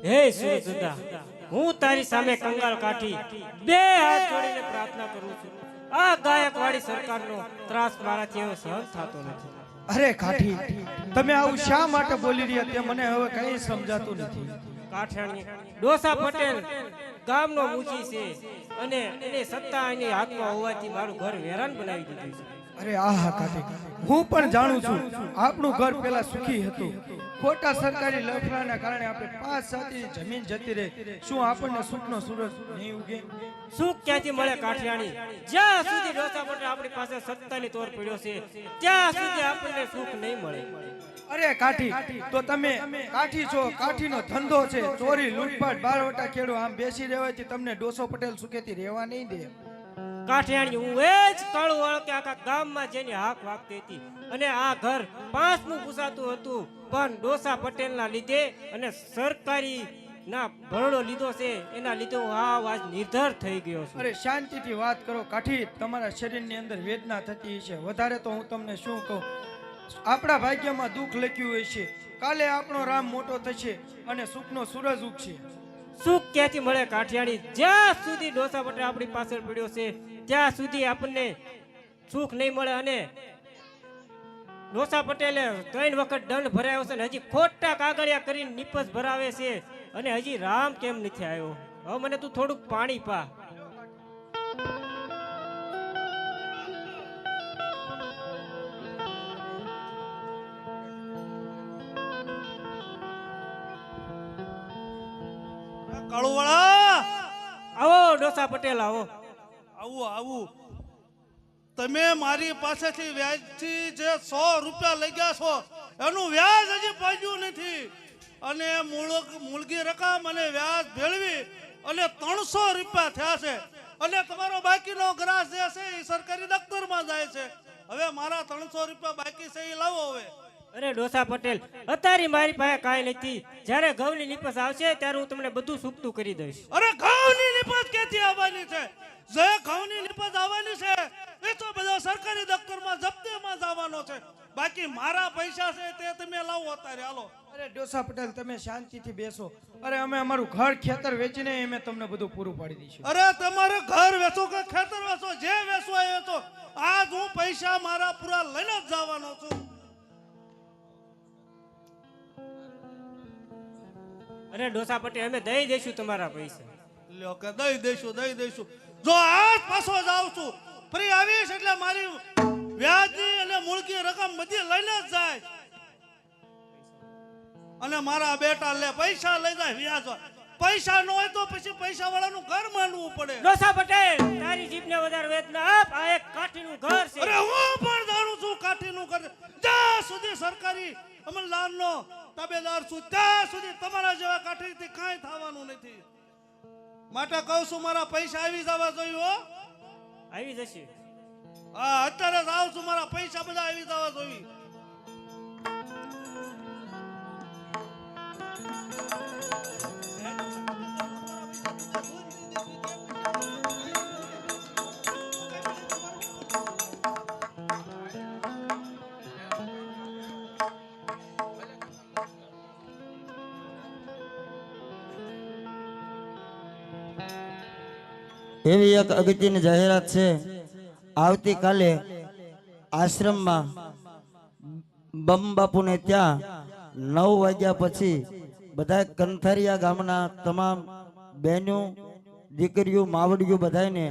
હે સૂરજદા, હું તારી સામે કંગાલ કાઠી બે હાથ જોડીને પ્રાર્થના કરું છું. આ ગાયકવાડી સરકારનો ત્રાસ મારાથી હવે સહન થતો નથી. અરે કાઠી, તમે આવું શા માટે બોલી રહ્યા તે મને હવે કઈ સમજાતું નથી. કાઠિયાણી ડોસા પટેલ ગામનો મુચી છે અને એની સત્તા એની હાથમાં હોવાથી મારું ઘર વેરાન બનાવી દીધું છે. અરે આહા કાઠી, હું પણ જાણું છું આપણું ઘર પેલા સુખી હતું. ખોટા સરકારી લફડાના કારણે આપણે 5-7 જમીન જતી રહી. શું આપણને સુખનો સૂરજ નહીં ઉગે? સુખ ક્યાંથી મળે કાઠિયાણી? જ્યાં સુધી ડોસા પટેલ આપણી પાસે સત્તાની તોર પડ્યો છે ત્યાં સુધી આપણને સુખ નહીં મળે. અરે કાઠી, તો તમે કાઠી છો, કાઠીનો ધંધો છે ચોરી, લૂંટફાટ, બારવટા ખેડો. આમ બેસી રહેવાથી તમને ડોસો પટેલ સુખેથી રહેવા નહીં દે. કાઠિયાણી હું એ જ કાળું વળકે આખા ગામમાં જેની હાક વાગતી હતી અને આ ઘર 5મું પૂછાતું હતું, પણ ડોસા પટેલના લીધે અને સરકારી ના ભરડો લીધો છે એના લીધે હું આજ નિર્ધર થઈ ગયો છું. અરે શાંતિથી વાત કરો કાઠી, તમારા શરીરની અંદર વેદના થતી છે. વધારે તો હું તમને શું કહું, આપણા ભાગ્યમાં દુઃખ લખ્યું હોય છે. કાલે આપણો રામ મોટો થશે અને સુખનો સૂરજ ઉગશે. સુખ ક્યાંથી મળે કાઠિયાણી? જ્યાં સુધી ડોસા પટેલ આપણી પાછળ પડ્યો છે ત્યાં સુધી આપણને સુખ નહીં મળે. અને ડોસા પટેલે 3 વખત દંડ ભરાયો છે અને હજી ખોટા કાગળિયા કરીને નિપજ ભરાવે છે અને હજી રામ કેમ નથી આવ્યો? હવે મને તું થોડુંક પાણી પા. કાળુવાળા, આવો ડોસા પટેલ, આવો. આવું તમે મારી પાસેથી વ્યાજથી જે 100 રૂપિયા લઈ ગયા છો એનું વ્યાજ હજી પાડ્યું નથી અને મૂળગી રકમ અને વ્યાજ ભેળવી અને 300 રૂપિયા થયા છે અને તમારો બાકીનો ગ્રાસ જે છે એ સરકારી દફતરમાં જાય છે. હવે મારા 300 રૂપિયા બાકી છે એ લાવો. હવે અરે ડોસા પટેલ, અત્યારે મારી પાસે કાંઈ નથી. જ્યારે ઘઉંની નિપજ આવશે ત્યારે હું તમને બધું સૂકતું કરી દઈશ. અરે ઘઉંની નિપજ ક્યાંથી આવવાની છે? જે ઘઉંની નિપજ આવવાની છે એ તો બધો સરકારી દફતરમાં જપ્તીમાં જવાનો છે. બાકી મારા પૈસા છે તે તમે લાવો અત્યારે. હાલો. અરે ડોસા પટેલ, તમે શાંતિથી બેસો. અરે અમે અમારું ઘર ખેતર વેચીને અમે તમને બધું પૂરું પાડી દઈશું. અરે તમારે ઘર વેચો કે ખેતર વેચો, જે વેચવા એ તો આજ હું પૈસા મારા પૂરા લઈને જ જવાનો છું. અરે ડોસા પટેલ, અમે દઈ દઈશું તમારા પૈસા. લ્યો કે દઈ દઈશું. જો આજ પાછો જાઉં છું, ફરી આવીશ એટલે મારી વ્યાજની અને મૂળકી રકમ બધી લઈને જ જાય અને મારા બેટા લે પૈસા લઈ જાય વ્યાજ. પૈસા ન હોય તો પછી પૈસા વાળાનું ઘર માનવું પડે. ડોસા પટેલ, તારી જીભને વધારે વેદના આપ. આ એક કાઠીનું ઘર છે. અરે હું પણ જાણું છું કાઠીનું ઘર. જ્યાં સુધી સરકારી અમલદારનો તાબેદાર છું ત્યાં સુધી તમારા જેવા કાઠીથી કાંઈ થવાનું નથી. માટે કહું છું મારા પૈસા આવી જવા જોઈએ. હો, આવી જશે. હા, અત્યારે જ આવું છું. મારા પૈસા બધા આવી જવા જોઈએ. એવી એક અગત્યની જાહેરાત છે. આવતીકાલે આશ્રમમાં બમ બાપુને ત્યાં 9 વાગ્યા પછી બધા કંથારિયા ગામના તમામ બહેનો, દીકરીઓ, માવડીઓ બધાને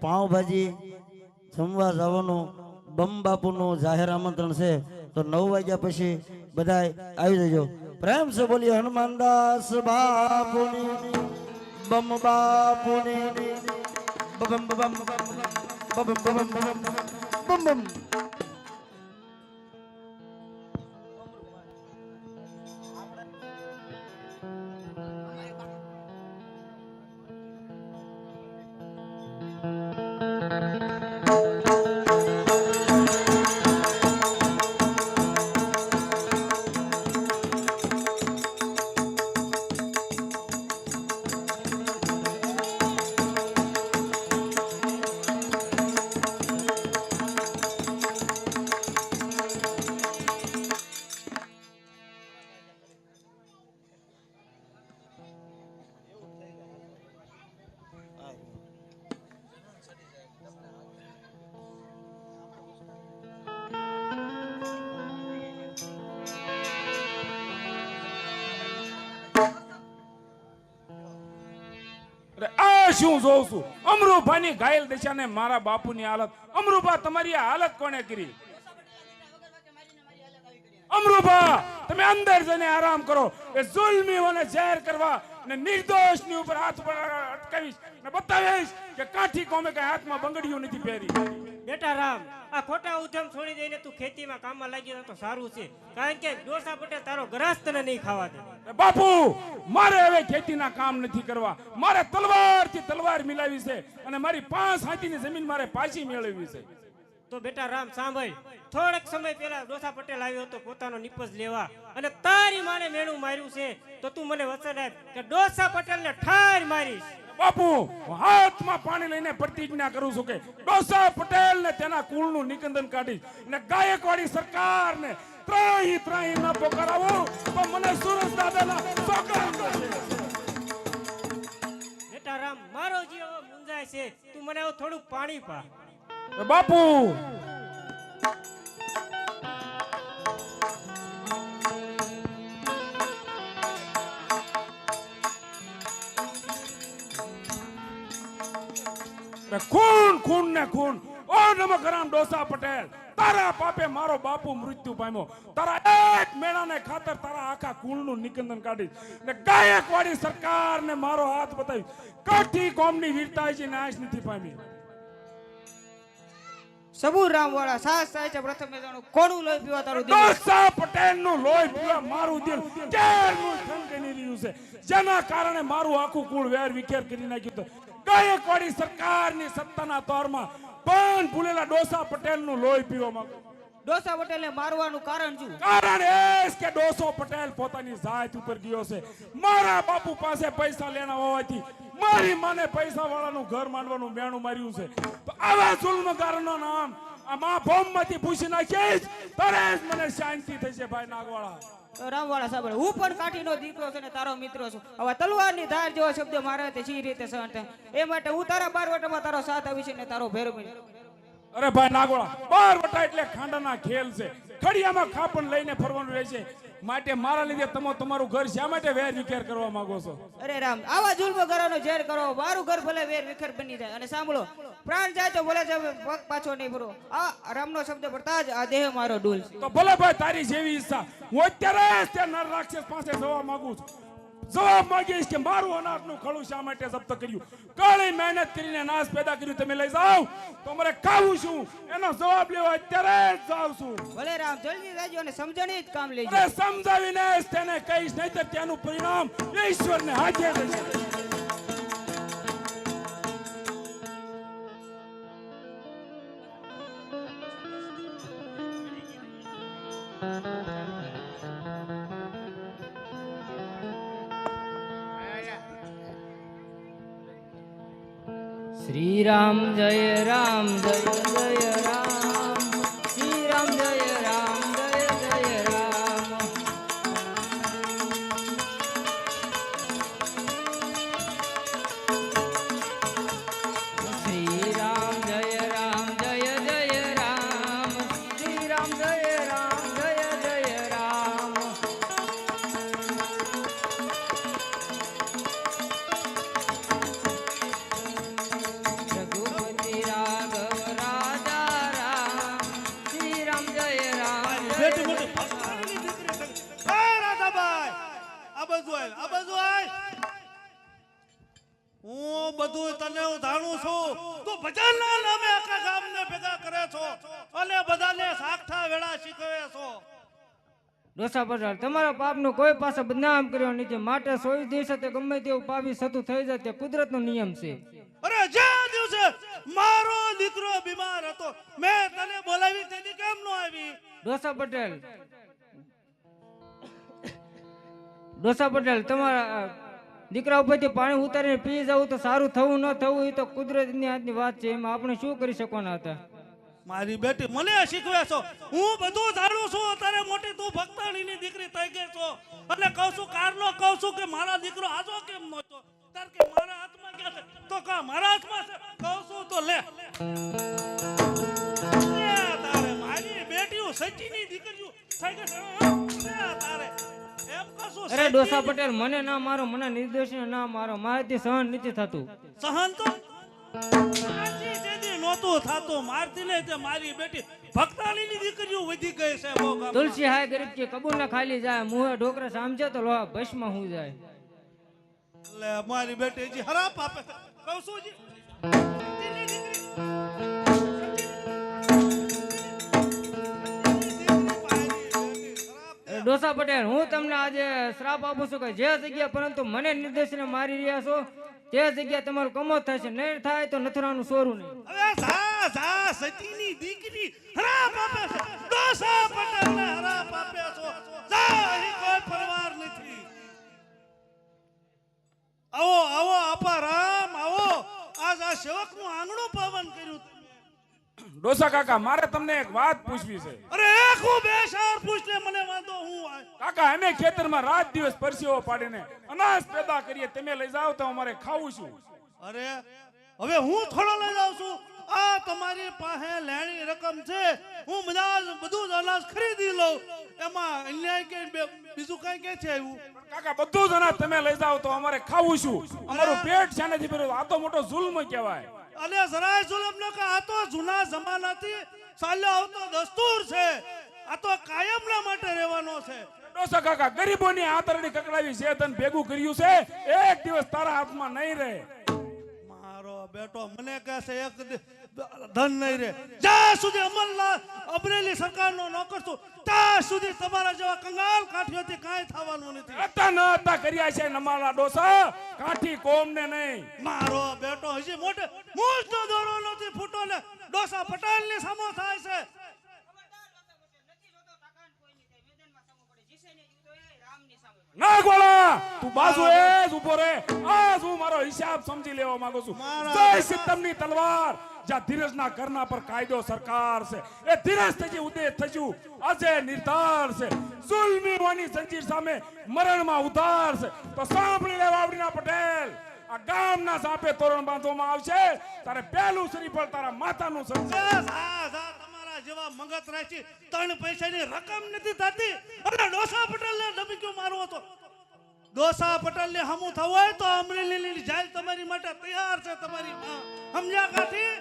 પાઉંભાજી જમવા જવાનું બમ બાપુનું જાહેર આમંત્રણ છે. તો 9 વાગ્યા પછી બધા આવી જજો. પ્રેમ સે બોલીએ હનુમાનદાસ બાપુની, બમ બાપુની. બમ બમ બમ બમ બમ બમ બમ. શું જોઉં છું? અમરુભાની ઘાયલ દશાને મારા બાપુની હાલત. અમરુભા, તમારી આ હાલત કોણે કરી? અમરુભા, તમે અંદર જઈને આરામ કરો. એ જુલ્મીઓને ઝેર કરવા ને નિર્દોષની ઉપર હાથ અટકાવીશ ને બતાવીશ કે કાઠી કોમે કઈ હાથમાં બંગડીઓ નથી પહેરી. બેટા રામ, આ ખોટા ઉદ્યમ છોડી દઈને તું ખેતીમાં કામમાં લાગી જાય તો સારું છે, કારણ કે ડોસા પટેલ તારો ગ્રાસ તને નહીં ખાવા દે. એ બાપુ, મારે હવે ખેતીના કામ નથી કરવા. મારે તલવારથી તલવાર મિલાવી છે અને મારી 5 હાથીની જમીન મારે પાછી મેળવવી છે. તો બેટા રામ સાંભળ, થોડોક સમય પહેલા ડોસા પટેલ આવ્યો હતો પોતાનો નિપજ લેવા, અને તારી માને મેણું માર્યું છે. તો તું મને વચન આપ કે ડોસા પટેલને ઠાર મારીશ. બાપુ, હું હાથમાં પાણી લઈને પ્રતિજ્ઞા કરું છું કે ડોસા પટેલ ને તેના કુળનું નિકંદન કાઢીશ અને ગાયકવાડી સરકારને ત્રાહી ન પોકારાવું તો મને સુરજ દાદાના સોગંદ છે. બેટા રામ, મારો જીવ હવે મૂંઝાય છે, તું મને હવે થોડું પાણી પા. એ બાપુ, ખૂન ખૂન ને ખૂન. ઓ નમકરામ ડોસા પટેલ, તારા પાપે મારો બાપુ મૃત્યુ પામ્યો. તારા એક મેણાને ખાતર તારા આખા કુળનું નિકંદન કાઢી ને ગાયકવાડી સરકારને મારો હાથ બતાવી કાઠી કોમની વીરતા છે નાશ નથી પામી. સબૂર રામવાળા સાસ થાય છે પ્રથમે જાણો કોનું લોહી પીવા તારું દિલ ડોસા પટેલનું લોહી પીવા મારું દિલ કેરનું ઠનકની રહ્યું છે, જેના કારણે મારું આખું કુળ વેર વિખેર કરી નાખ્યું હતું. ગાયકવાડી સરકારની સત્તાના તોરમાં પણ ભૂલેલા ડોસા પટેલનું લોહી પીવા માંગુ. ડોસા પટેલને મારવાનું કારણ શું? કારણ એ છે કે ડોસો પટેલ પોતાની જાત ઉપર ગયો છે. મારા બાપુ પાસે પૈસા લેના હોવાથી મારી માને પૈસા વાળાનું ઘર માંડવાનું મેણું માર્યું છે. તો આવા જુલ્મગારનો નામ આ મા ભોમમાંથી પૂછી નાખીશ ત્યારે જ મને શાંતિ થશે. ભાઈ નાગવાળા, તો રામવાળા સાંભળ, હું પણ કાઠીનો દીકરો છું ને તારો મિત્ર છું. હવે તલવારની ધાર જેવો શબ્દ મારા તે સી રીતે સહન થાય, એ માટે હું તારા બારવટામાં તારો સાથ આવીશ ને તારો ભેરો બની. અરે ભાઈ નાગોળા, 12 વટા એટલે ખાંડાના ખેલ છે. ખડિયામાં ખાપણ લઈને ફરવાનું રહેશે. માટે મારા લીધે તમે તમારું ઘર શા માટે વેર વિખેર કરવા માંગો છો? અરે રામ, આવા જુલ્મ કરવાનો ઝેર કરો, મારું ઘર ભલે વેર વિખેર બની જાય. અને સાંભળો, પ્રાણ જાય તો ભલે જાય, પગ પાછો નહીં ભરો. આ રામનો શબ્દ પડતા જ આ દેહ મારો ડૂલ છે. તો ભલે ભાઈ, તારી જેવી ઈચ્છા. હું અત્યારે જ તે નર રાક્ષસ પાસે જવા માંગુ છું. જવાબ માંગીશ કે મારું અનાજનું ખળું શા માટે જપ્ત કર્યું, કાળી મહેનત કરીને નાશ પેદા કર્યું, તમે લઈ જાઓ તો મારે ખાવું શું, એનો જવાબ લેવા અત્યારે જ જાઉં છું. ભલે રામ, જલ્દી જાજો અને સમજણી જ કામ લેજો. અરે સમજાવીને જ તેને કહીશ, નહીંતર તેનું પરિણામ ઈશ્વરને હાથે થશે. શ્રી રામ જય રામ જય જય રામ, શ્રી રામ જય રામ જય જય રામ. શ્રી રામ જય રામ જય જય રામ, શ્રી રામ જય રામ જય જય રામ. રઘુપતિ રાઘવ રાજા રામ, શ્રી રામ જય રામ જય બેટી જય મોટી ભક્તાણીની દીકરી છે. એ રાધાબાઈ, આ બાજુ આય, આ બાજુ આય. હું બધું તને હું જાણું છું. તું ભજનના નામે આખા ગામને ભેગા કરે છો અને બધાને સાખઠા વેળા શીખવે છો. ડોસા પટેલ, તમારા પાપનું કોઈ પાસે બદનામ કર્યો નથી, માટે 24 દિવસે તે ગમે તેવું પાપી સતું થઈ જાય તે કુદરતનો નિયમ છે. અરે જે દિવસે મારો દીકરો બીમાર હતો મેં તને બોલાવી તેની કેમ ન આવી? ડોસા પટેલ, તમારા દીકરા ઉપરથી પાણી ઉતારીને પી જવું તો સારું થવું ન થવું એ તો કુદરતની હાથની વાત છે, એમાં આપણે શું કરી શકવાના હતા? મારી બેટી મને શીખવે છો. હું બધું જાણું છું. અત્યારે મોટી તું ભક્તાણીની દીકરી થઈ ગઈ છો એટલે કહું છું, કારનો કહું છું કે મારા દીકરો આજો કેમ નહોતો. તાર કે મારા હાથમાં ક્યાં છે? તો કા મારા હાથમાં છે. કહું છું તો લે. તારે મારી બેટીઓ સચીની દીકરીઓ થઈ ગઈ છે. તારે એમ કહું છું અરે ડોસા પટેલ, મને ના મારો, મને નિર્દોષને ના મારો, મારાથી સહન નથી થતું. સહન તો આજી જેદી નહોતું થાતું. મારતી નહીં તે મારી બેટી ભક્તાણીની દીકરીઓ વધી ગઈ છે બહુ ગામમાં. તુલસી હાય ગરીબ કે કબૂલ ના ખાલી જાય, મુહે ઢોકરા સામજે તો લોહા ભસ્મ હું જાય. લે મારી બેટી જી હરાપ આપે છે. કહું છું જી સતીની દીકરી. ડોસા પટેલ, હું તમને આજે શ્રાપ આપું છું કે જે જગ્યા પરંતુ મને નિર્દેશને મારી રહ્યા છો તે જગ્યા તમારું કમો થશે, નહીં થાય તો નથરાનું સોરું નહીં. હવે જા જા સતીની દીકરી હરાપ આપે છે. ડોસા પટેલને હરાપ આપે છો. જા, અહીં કોઈ પરવાર નથી. આવો આવો આપા રામ આવો. આજ આ સેવકનું આંગણું પાવન કર્યું. ડોસા કાકા, મારે તમને એક વાત પૂછવી છે. અરે એક હું બે શાર પૂછ લે, મને વાંધો હું આ. કાકા, અમે ખેતરમાં રાત દિવસ પરસેવો પાડીને અનાજ પેદા કરીએ, તમે લઈ જાઓ તો અમારે ખાવું શું? અરે હવે હું થોડો લઈ જાઉં છું. આ તમારી પાસે લેણી રકમ છે, હું બધું જ અનાજ ખરીદી લઉં. એમાં અન્યાય કે બીજું કઈ કે છે આવ્યું? કાકા, બધું જ અનાજ તમે લઈ જાઓ તો અમારે ખાવું શું? અમારું પેટ શાનેથી ભર્યું? આ તો મોટો જુલ્મ કહેવાય. અને જરાય જુલમ ન કે આ તો જૂના જમાનાથી ચાલ્યો આવતો દસ્તુર છે. આ તો કાયમના માટે રહેવાનો છે. ડોસા કાકા, ગરીબોની આતરડી કકડાવી છે, તને ભેગું કર્યું છે, એક દિવસ તારા હાથમાં નહીં રહે. મારો બેટો મને કહે છે એક ધન નહીં રે. જ્યાં સુધી અમલના અમરેલી સરકારનો નોકર છું ત્યાં સુધી તમારા જેવા કંગાલ કાઠીઓથી કાંઈ થવાનું નથી. હતા ન હતા કર્યા છે નમાલા ડોસા, કાઠી કોમને નહીં. મારો બેટો હજી મોટે મૂછનો દોરો નથી ફૂટો ને ડોસા પટેલની સામો થાય છે. ના ગોળા, તું બાજુ એ જ ઉભો રહે. આજ હું મારો હિસાબ સમજી લેવા માંગુ છું. જય સિત્તમની તલવાર. જ્યાં ધીરજના ઘરના પર કાયદો સરકાર છે, એ ધીરજ થજી ઉદય થજુ આજે નિર્ધાર છે. જુલ્મીઓની જંજીર સામે મરણમાં ઉધાર છે. તો સાંભળી લે વાવડીના પટેલ, આ ગામના સાપે તોરણ બાંધવામાં આવશે, તારે પહેલું શ્રીફળ તારા માતાનું સંજય. તમારા જેવા મગત રાખી 3 પૈસાની રકમ નથી થતી અને ડોસા પટેલને ધમકીઓ મારવો તો. ડોસા પટેલને હમું થવું હોય તો અમરેલીની જેલ તમારી માટે તૈયાર છે. તમારી સમજ્યા કાઠી?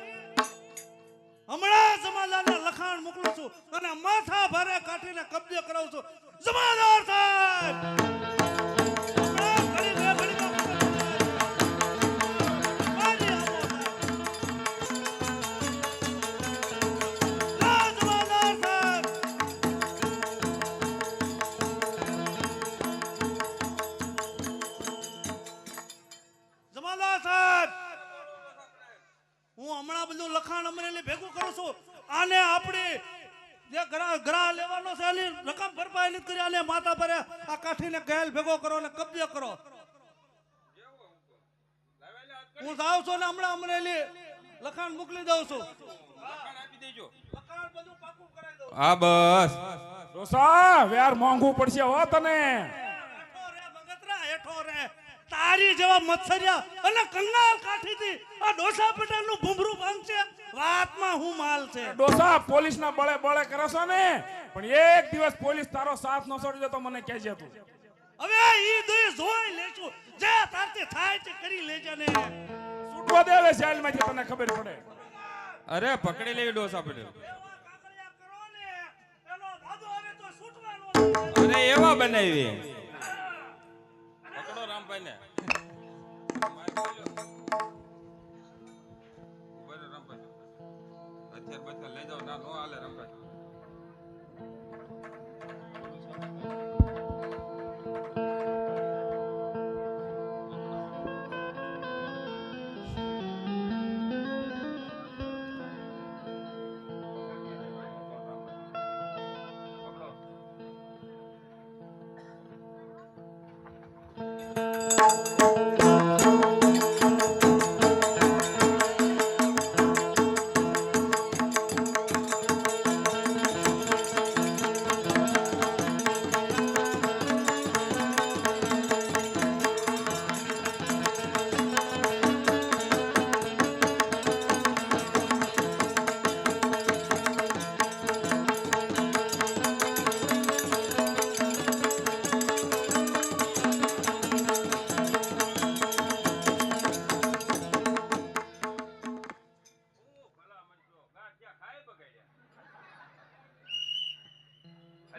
હમણાં જમાદારને લખાણ મોકલું છું અને માથા ભારે કાઠીને કબજે કરાવું છું. જમાદાર સાહેબ હું હમણાં બધું લખાણ અમરેલી ભેગું કરું છું. આને આપણે જે ગ્રાહ લેવાનો છે એની રકમ ભરપાઈ નથી કરી. આને માથા ભરે આ કાઠીને ગેલ ભેગો કરો અને કબજે કરો. હું જાઉં છું ને હમણાં અમરેલી લખાણ મોકલી દઉં છું. લખાણ બધું પાકું કરાવી દઉં. હા બસ. ડોસા, વ્યાર મોંઘું પડશે હો તને. હેઠો રે મગતરા, હેઠો રે. તારી જેવા મત્સરિયા અને કંગાલ કાઠીથી આ ડોસા પટેલનું ભૂમરું ભાંગશે. વાતમાં હું માલ છે. ડોસા, પોલીસના બળે બળે કરે છે ને, પણ એક દિવસ પોલીસ તારો સાથ ન છોડી દે તો મને કહેજે તું. હવે ઈ દઈ જોઈ લેશું. જે તારથી થાય તે કરી લેજે ને. છૂટવા દે હવે જેલમાંથી, તને ખબર પડે. અરે પકડી લેવી ડોસા પટેલ. એવા કાકડિયા કરો ને એનો દાદો આવે તો છૂટવાનો. અરે એવા બનાવી. પકડો રામભાઈ ને. અત્યારે બધા લઈ જાઓ. ના નો હાલે રામભાઈ.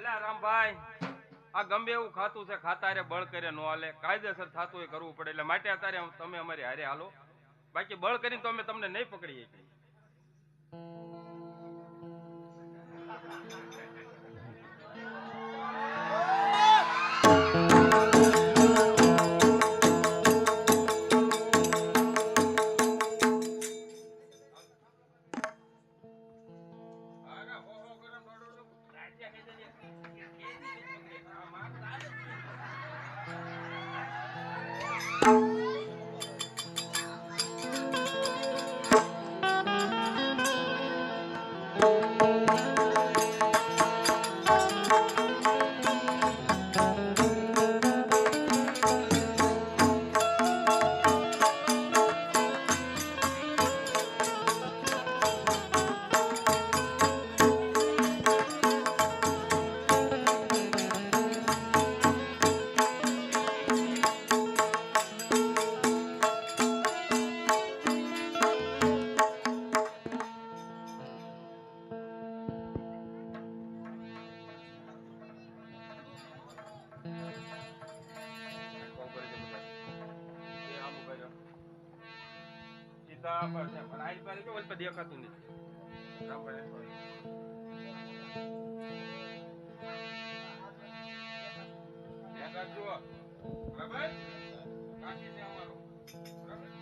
અલ્યા રામભાઈ આ ગમે એવું ખાતું છે ખાતા હારે બળ કરે નો હાલે કાયદેસર થાતું એ કરવું પડે એટલે માટે અત્યારે તમે અમારી હારે હાલો બાકી બળ કરીને તો અમે તમને નહીં પકડી શકીએ દેખાતું નથી રામભાઈ ધ્યાન રાખજો બરાબર કાકી છે અમારો બરાબર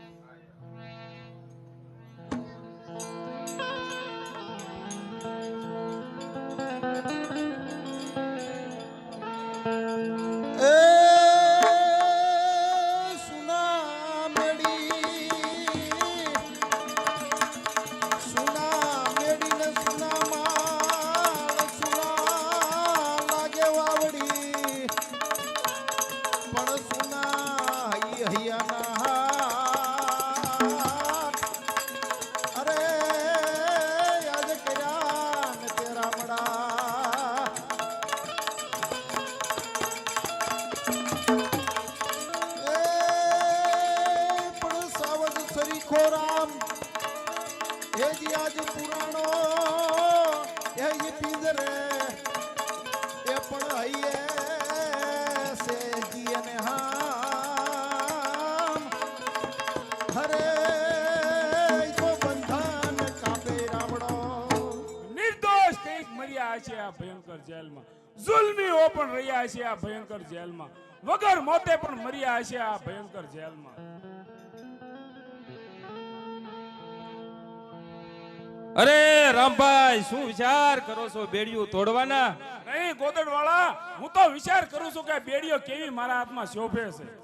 છે આ ભયંકર જેલમાં જુલ્મીઓ પણ રહ્યા છે આ ભયંકર જેલમાં વગર મોતે પણ મર્યા છે આ ભયંકર જેલમાં અરે રામભાઈ શું વિચાર કરો છો બેડિયું તોડવાના નહીં ગોદડવાળા હું તો વિચાર કરું છું કે બેડીઓ કેવી મારા હાથમાં શોભે છે